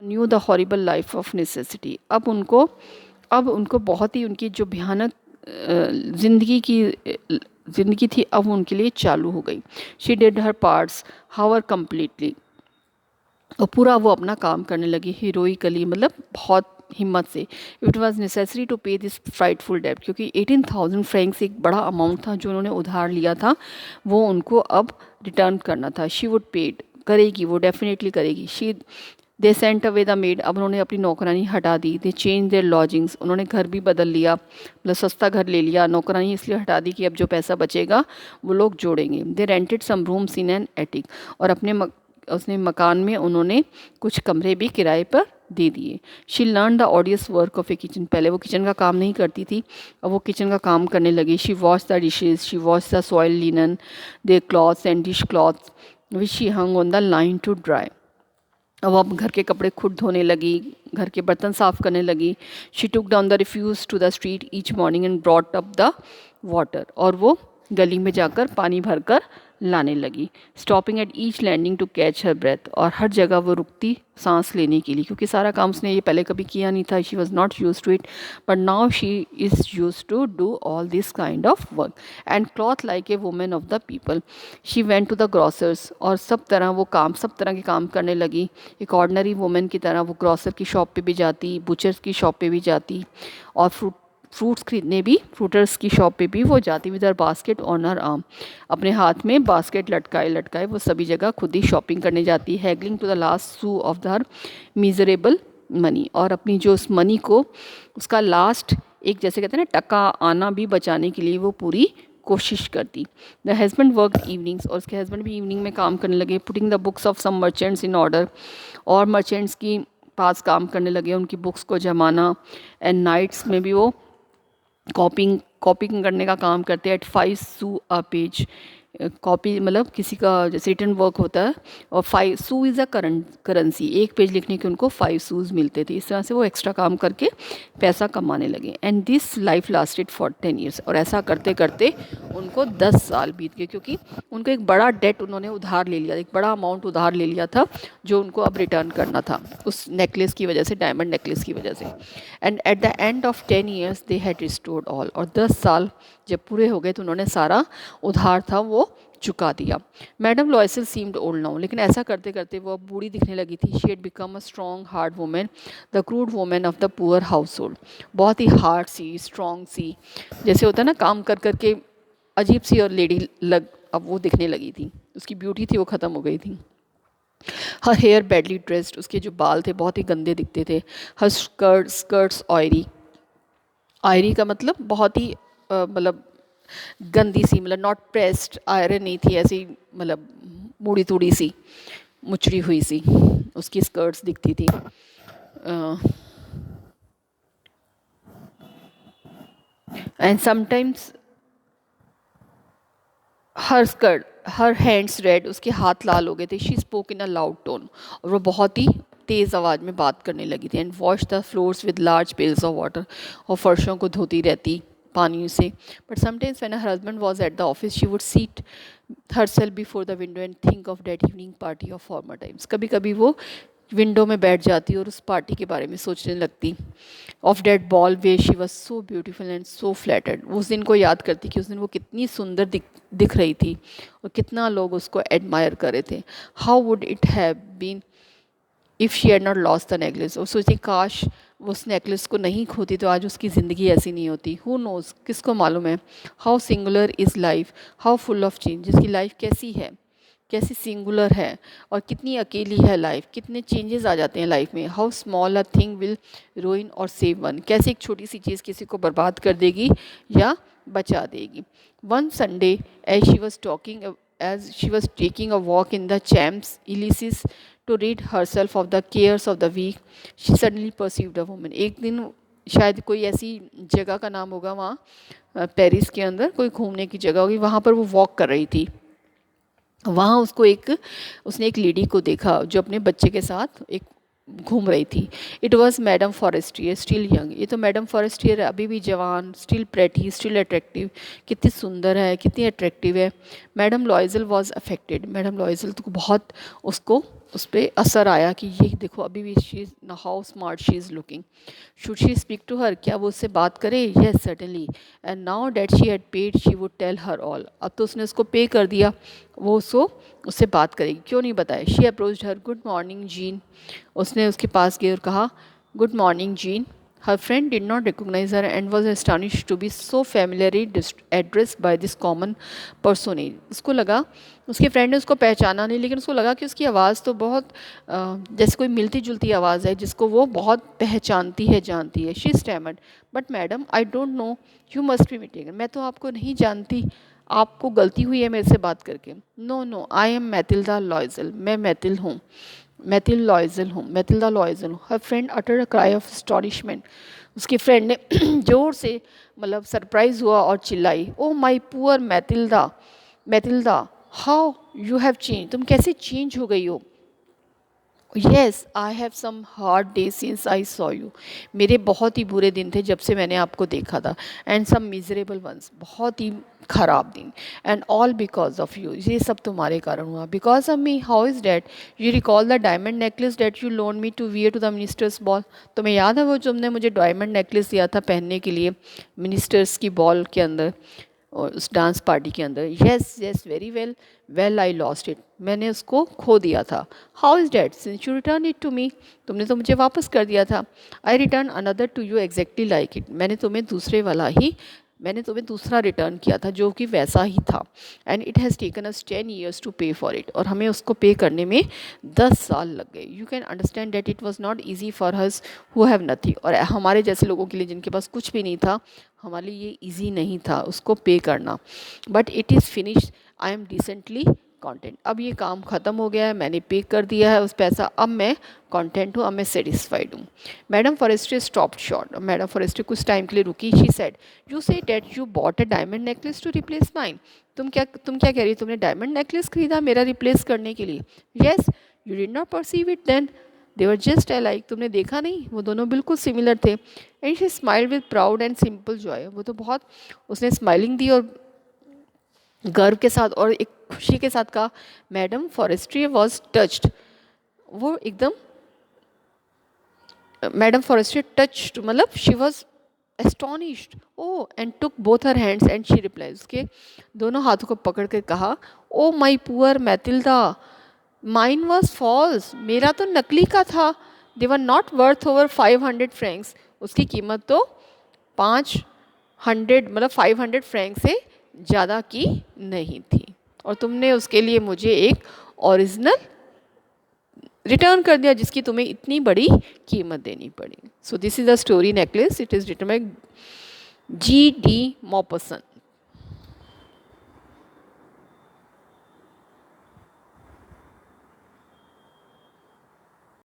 New the horrible life of necessity. अब उनको बहुत ही उनकी जो भयानक ज़िंदगी थी अब उनके लिए चालू हो गई। She did her parts hour completely, और पूरा वो अपना काम करने लगी हीरोइकली, मतलब बहुत हिम्मत से। इट वॉज नेसेसरी टू पे दिस फ्राइटफुल डेब्ट, क्योंकि 18,000 फ्रैंक्स एक बड़ा अमाउंट था जो उन्होंने उधार लिया था, वो उनको अब रिटर्न करना था। शी वुड पेड, करेगी, वो डेफिनेटली करेगी। She they sent away the made, अब उन्होंने अपनी नौकरानी हटा दी। दे चेंज देयर लॉजिंग्स, उन्होंने घर भी बदल लिया, मतलब सस्ता घर ले लिया। नौकरानी इसलिए हटा दी कि अब जो पैसा बचेगा वो लोग जोड़ेंगे। They rented some rooms in an attic, और उसने मकान में उन्होंने कुछ कमरे भी किराए पर दे दिए। She learn the ऑडियस work of A kitchen, पहले वो किचन का काम नहीं करती थी, अब वो किचन का काम करने लगी। She wash the dishes, she wash the soil linen, the clothes and dish clothes which she hung on the line to dry. अब घर के कपड़े खुद धोने लगी, घर के बर्तन साफ़ करने लगी। She took down the refuse to the street each morning and brought up the water, और वो गली में जाकर पानी भरकर लाने लगी। Stopping at each landing to catch her breath, और हर जगह वो रुकती सांस लेने के लिए, क्योंकि सारा काम उसने ये पहले कभी किया नहीं था। She was not used to it, but now she is used to do all this kind of work and cloth like a women of the people. She went to the grocers, और सब तरह के काम करने लगी। एक ordinary women की तरह वो ग्रॉसर की शॉप पे भी जाती, बुचर्स की शॉप पे भी जाती, और फ्रूट्स खरीदने भी फ्रूटर्स की शॉप पे भी वो जाती with her basket on her arm, अपने हाथ में बास्केट लटकाए लटकाए वो सभी जगह खुद ही शॉपिंग करने जाती, haggling to the last sou of her miserable money, और अपनी जो उस मनी को, उसका लास्ट एक, जैसे कहते हैं ना, टका आना भी बचाने के लिए वो पूरी कोशिश करती। द हस्बैंड वर्क इवनिंग्स, और उसके हस्बैंड भी इवनिंग में काम करने लगे। Putting the books of some merchants in order, और मर्चेंट्स की पास काम करने लगे, उनकी बुक्स को जमाना। एंड नाइट्स में भी वो कॉपिंग करने का काम करते हैं। At 5 sou a page, copy मतलब किसी का जैसे रिटर्न वर्क होता है, और 5 सू इज़ अ करेंसी, एक पेज लिखने के उनको 5 सूज मिलते थे। इस तरह से वो एक्स्ट्रा काम करके पैसा कमाने लगे। And this life lasted for 10 years, और ऐसा करते करते उनको 10 साल बीत गए, क्योंकि उनको एक बड़ा डेट उन्होंने उधार ले लिया, एक बड़ा अमाउंट उधार ले लिया था जो उनको अब रिटर्न करना था उस नेकलेस की वजह से, डायमंड नेकलेस की वजह से। And at the end of 10 years they had restored all, और 10 साल जब पूरे हो गए तो उन्होंने सारा उधार था वो चुका दिया। मैडम लॉयसल सीम्ड ओल्ड नाउ, लेकिन ऐसा करते करते वो अब बूढ़ी दिखने लगी थी। She had become a strong hard women, the crude women of the poor house hold, बहुत ही हार्ड सी, स्ट्रॉन्ग सी, जैसे होता है ना, काम कर करके अजीब सी और लेडी लग अब वो दिखने लगी थी। उसकी ब्यूटी थी वो ख़त्म हो गई थी। हर हेयर बैडली ड्रेस्ड, उसके जो बाल थे बहुत ही गंदे दिखते थे। हर स्कर्ट्स ऑयरी, आयरी का मतलब बहुत ही मतलब गंदी सी, मतलब नॉट प्रेस्ड, आयरन नहीं थी, ऐसी मतलब मुड़ी तुड़ी सी, मुचड़ी हुई सी उसकी स्कर्ट्स दिखती थी। And sometimes her hands red, उसके हाथ लाल हो गए थे। She spoke in a loud tone, और वो बहुत ही तेज़ आवाज़ में बात करने लगी थी। And wash the floors with large pails of water, और फर्शों को धोती रहती पानी से। But sometimes when her husband was at the office she would sit herself before the window and think of that evening party of former times, कभी कभी वो विंडो में बैठ जाती और उस पार्टी के बारे में सोचने लगती। Of that ball where she was so beautiful and so flattered, उस दिन को याद करती कि उस दिन वो कितनी सुंदर दिख रही थी और कितना लोग उसको एडमायर कर रहे थे। How would it have been if she had not lost the necklace, और सोचती काश वो उस नेकलेस को नहीं खोती तो आज उसकी ज़िंदगी ऐसी नहीं होती। हु नोज़, किसको मालूम है। How singular is life, how full of change, जिसकी लाइफ कैसी है, कैसी सिंगुलर है, और कितनी अकेली है लाइफ, कितने चेंजेस आ जाते हैं लाइफ में। How small a thing will रूइन और सेव वन, कैसे एक छोटी सी चीज़ किसी को बर्बाद कर देगी या बचा देगी। One Sunday as she was taking a walk in the Champs Elysees to rid herself of the cares of the week, she suddenly perceived a woman. एक दिन, शायद कोई ऐसी जगह का नाम होगा वहाँ, पेरिस के अंदर कोई घूमने की जगह होगी, वहाँ पर वो वॉक कर रही थी। वहाँ उसने एक लेडी को देखा जो अपने बच्चे के साथ एक घूम रही थी। It was madam Forestier, still young, ये तो मैडम फॉरेस्ट्रियर है, अभी भी जवान, स्टिल प्रेटी, स्टिल अट्रैक्टिव, कितनी सुंदर है, कितनी अट्रैक्टिव है। मैडम लॉयजल वॉज अफेक्टेड, मैडम लॉयजल तो बहुत उसको उस पर असर आया कि ये देखो अभी भी she is how smart she is looking, should she speak to her, क्या वो उससे बात करे, yes certainly, and now that she had paid she would tell her all, अब तो उसने उसको पे कर दिया, वो उससे बात करेगी, क्यों नहीं बताए। She approached her, good morning gene, उसने उसके पास गई और कहा good morning gene. Her friend did not recognize her and was astonished to be so familiarly addressed by this common personage. उसको लगा, उसके फ्रेंड ने उसको पहचाना नहीं, लेकिन उसको लगा कि उसकी आवाज़ तो बहुत जैसे कोई मिलती जुलती आवाज़ है जिसको वो बहुत पहचानती है, जानती है। She stammered, but madam I don't know, you must be mistaken, मैं तो आपको नहीं जानती, आपको गलती हुई है मेरे से बात करके। No no, I am Mathilda Loisel, मैं मैथिल हूँ, मैथिल्डा लॉयजल हूँ। Her friend utter a cry of astonishment, उसकी फ्रेंड ने ज़ोर से मतलब सरप्राइज हुआ और चिल्लाई, oh my poor Mathilda, Mathilda how you have change, तुम कैसे चेंज हो गई हो। Yes I have some hard day since I saw you, मेरे बहुत ही बुरे दिन थे जब से मैंने आपको देखा था, एंड सम मिजरेबल वंस, बहुत ही ख़राब दिन, and all because of you, ये सब तुम्हारे कारण हुआ। Because of me, how is that, you recall the diamond necklace that you loan me to wear to the minister's ball, तुम्हें याद है वो तुमने मुझे डायमंड नेकलेस दिया था पहनने के लिए मिनिस्टर्स की बॉल के अंदर और उस डांस पार्टी के अंदर। Yes yes very well, well I lost it, मैंने उसको खो दिया था। How is that, since you return it to me, तुमने तो मुझे वापस कर दिया था। I return another to you exactly like it, मैंने तुम्हें दूसरा रिटर्न किया था जो कि वैसा ही था। And it has taken us 10 years to pay for it, और हमें उसको पे करने में 10 साल लग गए। You can understand that it was not easy for us who have nothing, और हमारे जैसे लोगों के लिए जिनके पास कुछ भी नहीं था, हमारे लिए ये ईजी नहीं था उसको पे करना। But it is finished, I am decently content, अब ये काम ख़त्म हो गया है, मैंने पे कर दिया है उस पैसा, अब मैं कॉन्टेंट हूँ, अब मैं सेटिस्फाइड हूँ। Madam Forestier stopped short, madam Forestier कुछ टाइम के लिए रुकी। She said, you say that you bought a diamond necklace to replace mine, तुम क्या कह रही हो, तुमने डायमंड नेकलेस खरीदा मेरा रिप्लेस करने के लिए। Yes, you did not perceive it then, they were just alike, तुमने देखा नहीं, वो दोनों बिल्कुल सिमिलर थे। And she smiled with proud and simple joy, वो तो बहुत, उसने स्माइलिंग दी और गर्व के साथ और एक खुशी के साथ कहा, मैडम फॉरेस्ट्री वॉज टच्ड, वो एकदम, मैडम फॉरेस्ट्री टच्ड मतलब she was astonished, oh, and took both her hands and she reply, उसके दोनों हाथों को पकड़ कर कहा, oh my poor Mathilda, mine was false, मेरा तो नकली का था, they were not worth over 500 francs, उसकी कीमत तो 500 मतलब 500 फ्रैंक से ज़्यादा की नहीं थी, और तुमने उसके लिए मुझे एक ओरिजिनल रिटर्न कर दिया जिसकी तुम्हें इतनी बड़ी कीमत देनी पड़ी। So this is the story necklace, it is written by G.D. Maupassant।